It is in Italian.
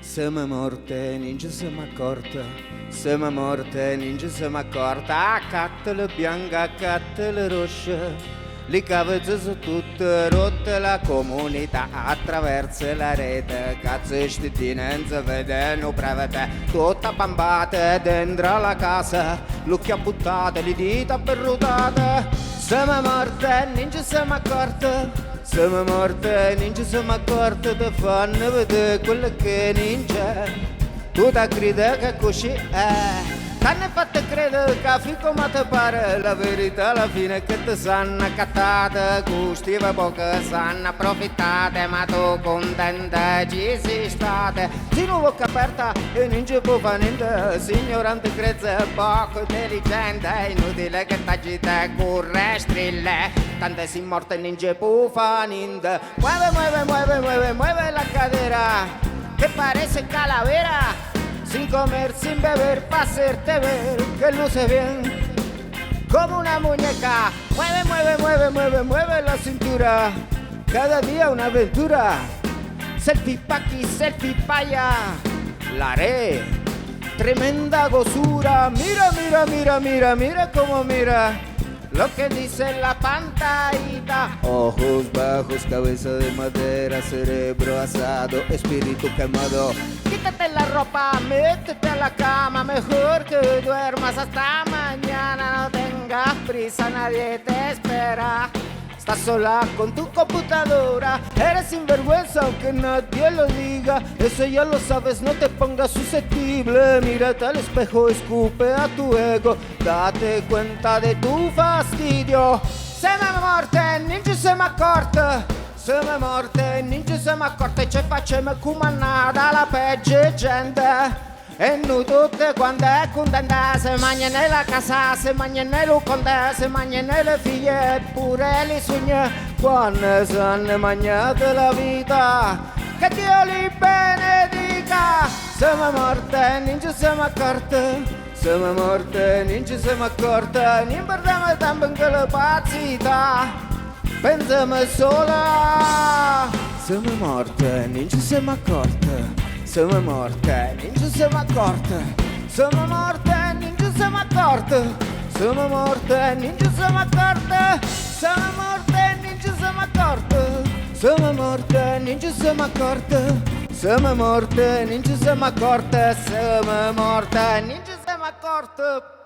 Siamo morte, non ci siamo accorta. Siamo morte, non ci siamo accorta. A cattole bianca, a cattole rosse. Le cavette sono tutte rotte, la comunità attraverso la rete. Cazzo stittine non si vede, non prevede. Tutta bambate dentro la casa. L'occhio buttate, le dita perrutate. Siamo morte, non ci siamo accorte. Siamo morte, non ci siamo accorti, ti fanno vedere quello che non c'è. Tu ti credi che così è. T'hanno fatto credere che fi come ti pare. La verità alla fine è che ti sanno accattate. Custive poche sanno approfittate. Ma tu contenta ci sei state. Di nuovo bocca aperta e non ci può fare niente. Signorante crezze poco intelligente. È inutile che t'agite curre strille. Tante si morte non ci può fare niente. Muove, muove, muove, muove, muove la cadera. Che parece calavera. Sin comer, sin beber, pa' hacerte ver que luce bien como una muñeca. Mueve, mueve, mueve, mueve, mueve la cintura. Cada día una aventura. Selfie pa' aquí, selfie pa' allá. La haré, tremenda gozura. Mira, mira, mira, mira, mira cómo mira lo que dice la pantallita. Ojos bajos, cabeza de madera, cerebro asado, espíritu quemado. Quítate la ropa, métete a la cama, mejor que duermas hasta mañana. No tengas prisa, nadie te espera. Estás sola con tu computadora. Eres sinvergüenza aunque nadie lo diga. Eso ya lo sabes, no te pongas susceptible. Mírate al espejo, escupe a tu ego. Date cuenta de tu fastidio. Siamo morte, non ci siamo accorte. Siamo morte, non ci siamo accorte. Ci facciamo comandare la peggio gente. E noi tutte quando è contenta. Se mangia nella casa, se mangia nello conte. Se mangia nelle figlie e pure le sugne. Quando s'hanno mangiato la vita, che Dio li benedica. Siamo morte, non ci siamo accorte. Siamo morte, non ci siamo accorte. Non perdiamo tempo in quella pazzità. Pensiamo sola. Siamo morte, non ci siamo accorte. Siamo morte, non ci siamo accorte. Siamo morte, non ci siamo accorte. Siamo morte, non ci siamo accorte. Siamo morte, non ci siamo accorte. Siamo morte, non ci siamo accorte. Siamo morte, non ci siamo accorte. Siamo morte, non ci siamo accorte.